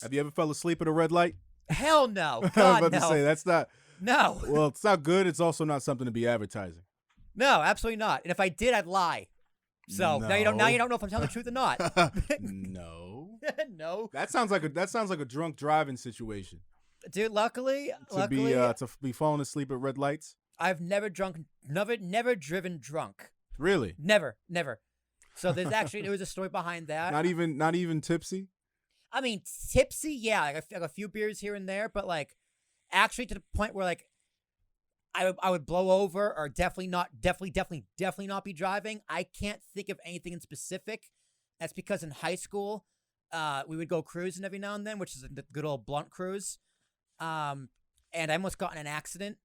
Have you ever fell asleep at a red light? Hell no. I was God, about no. to say, that's not... No. Well, it's not good. It's also not something to be advertising. No, absolutely not. And if I did, I'd lie. So now you don't know if I'm telling the truth or not. No. No. That sounds like a drunk driving situation. Dude, luckily, To be falling asleep at red lights. I've never driven drunk. Really? Never. So there was a story behind that. Not even tipsy. I mean, tipsy, yeah, like a few beers here and there, but like actually to the point where like I would blow over or definitely not be driving. I can't think of anything in specific. That's because in high school, we would go cruising every now and then, which is the good old blunt cruise. And I almost got in an accident,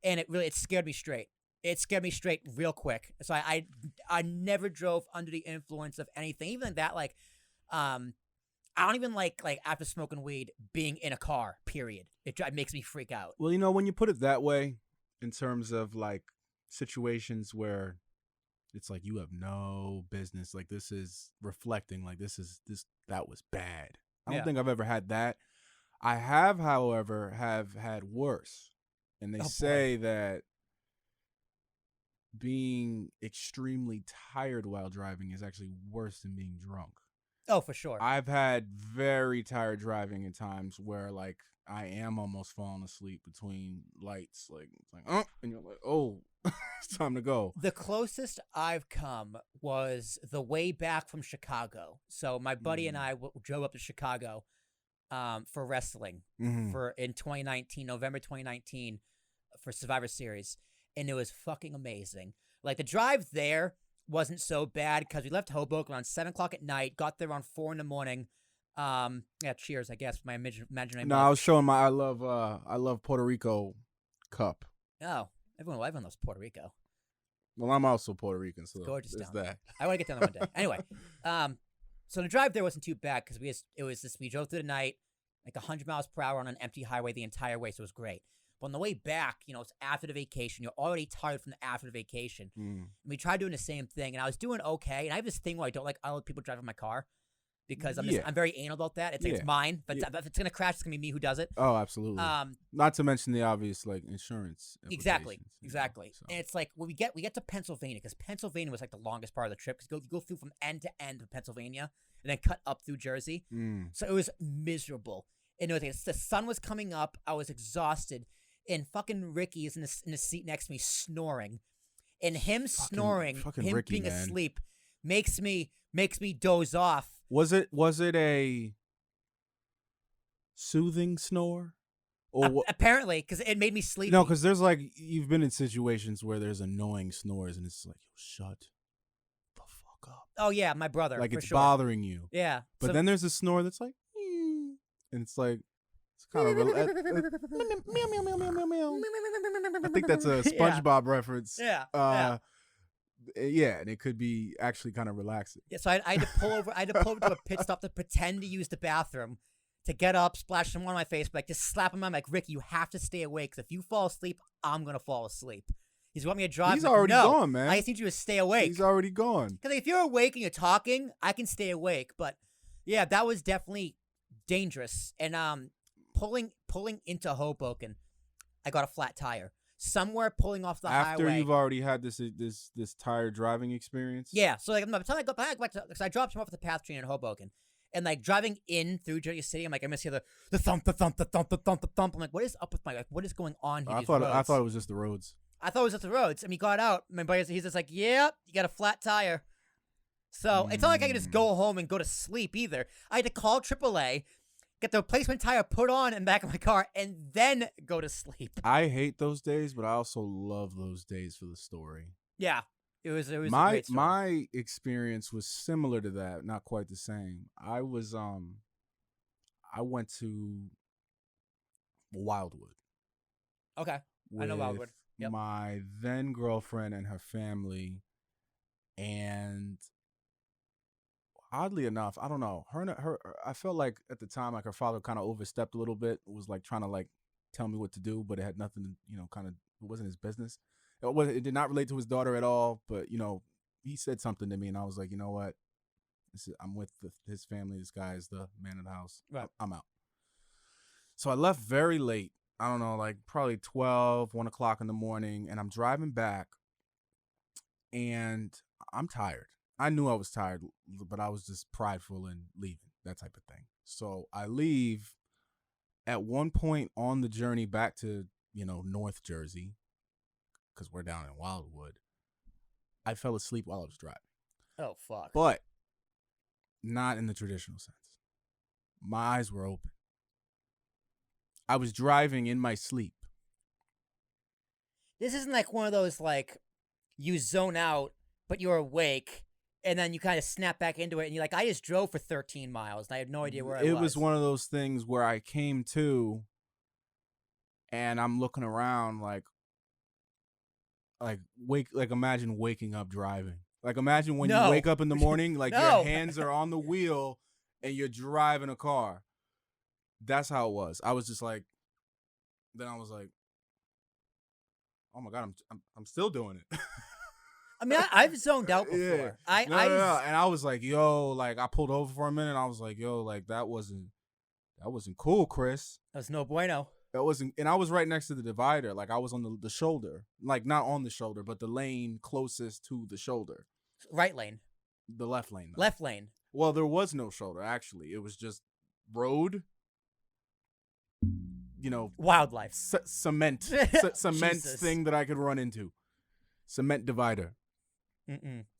and it scared me straight. It scared me straight real quick. So I never drove under the influence of anything, even that like, I don't even like after smoking weed being in a car. Period. It makes me freak out. Well, when you put it that way, in terms of like situations where it's like you have no business, like this is reflecting, like that was bad. I don't think I've ever had that. I have, however, had worse, and they say that being extremely tired while driving is actually worse than being drunk. Oh, for sure. I've had very tired driving at times where like I am almost falling asleep between lights, like it's like and you're like, oh, it's time to go. The closest I've come was the way back from Chicago. So my buddy and I drove up to Chicago for wrestling in 2019, November 2019, for Survivor Series, and it was fucking amazing. Like the drive there wasn't so bad because we left Hoboken around 7 o'clock at night, got there around 4 in the morning. Yeah, cheers, I guess, my imaginary. No, I was showing I love Puerto Rico cup. Oh, everyone loves Puerto Rico. Well, I'm also Puerto Rican, so gorgeous there's down that. I want to get down there one day. Anyway, so the drive there wasn't too bad because we drove through the night like 100 miles per hour on an empty highway the entire way, so it was great. But on the way back, it's after the vacation. You're already tired from the after the vacation. And we tried doing the same thing, and I was doing okay. And I have this thing where I don't like other people driving my car because I'm very anal about that. It's like it's mine, but if it's gonna crash, it's gonna be me who does it. Oh, absolutely. Not to mention the obvious like insurance. Exactly. So. And it's like when we get to Pennsylvania, because Pennsylvania was like the longest part of the trip because you go through from end to end of Pennsylvania and then cut up through Jersey. So it was miserable. And it was like, the sun was coming up. I was exhausted. And fucking Ricky is in the seat next to me snoring. And him snoring, him Ricky, being man. asleep, makes me doze off. Was it a soothing snore? Or apparently, because it made me sleepy. No, because there's like, you've been in situations where there's annoying snores and it's like, shut the fuck up. Oh, yeah, my brother. Like for it's sure. bothering you. Yeah. But then there's a snore that's like, and it's like, it's kind of meow, meow, meow, meow, meow. I think that's a SpongeBob reference. Yeah. Yeah, and it could be actually kind of relaxing. Yeah, so I had to pull over. I had to pull over to a pit stop to pretend to use the bathroom, to get up, splash some water on my face, but like just slap him. I'm like, Ricky, you have to stay awake. Because if you fall asleep, I'm gonna fall asleep. He's want me to drive. He's already gone, man. I just need you to stay awake. He's already gone. Because if you're awake and you're talking, I can stay awake. But yeah, that was definitely dangerous. And pulling into Hoboken, I got a flat tire. Somewhere pulling off the highway. After you've already had this tired driving experience? Yeah. So like by the time I got back, because I dropped him off at the PATH train in Hoboken. And like driving in through Jersey City, I'm like, I must hear the thump, the thump, the thump, the thump, the thump. I'm like, what is up with what is going on here? I thought it was just the roads. I thought it was just the roads. And he got out. My buddy, he's just like, yeah, you got a flat tire. So it's not like I could just go home and go to sleep either. I had to call AAA, get the replacement tire put on in the back of my car, and then go to sleep. I hate those days, but I also love those days for the story. Yeah. It was a my great story. My experience was similar to that, not quite the same. I went to Wildwood. Okay. I know Wildwood. Yep. My then girlfriend and her family, and oddly enough, I don't know, her I felt like at the time like her father kind of overstepped a little bit. It was like trying to like tell me what to do, but it had nothing, kind of, it wasn't his business. It did not relate to his daughter at all, but he said something to me and I was like, you know what? I'm with his family. This guy is the man of the house. Right. I'm out. So I left very late. I don't know, like probably 12, 1 o'clock in the morning. And I'm driving back. And I'm tired. I knew I was tired, but I was just prideful in leaving, that type of thing. So I leave. At one point on the journey back to, North Jersey, because we're down in Wildwood, I fell asleep while I was driving. Oh, fuck. But not in the traditional sense. My eyes were open. I was driving in my sleep. This isn't like one of those, like, you zone out, but you're awake, and then you kind of snap back into it, and you're like, I just drove for 13 miles, and I had no idea where I was. It was one of those things where I came to, and I'm looking around like imagine waking up driving. Like imagine when you wake up in the morning, like your hands are on the wheel and you're driving a car. That's how it was. I was just like, then I was like, oh my God, I'm still doing it. I mean, I've zoned out before. Yeah. No. And I was like, yo, like I pulled over for a minute. And I was like, yo, like that wasn't cool, Chris. That's no bueno. That wasn't, and I was right next to the divider. Like I was on the shoulder, like not on the shoulder, but the lane closest to the shoulder. Right lane. The left lane. Though. Left lane. Well, there was no shoulder actually. It was just road. Wildlife. Cement Jesus. thing that I could run into. Cement divider. Mm-mm.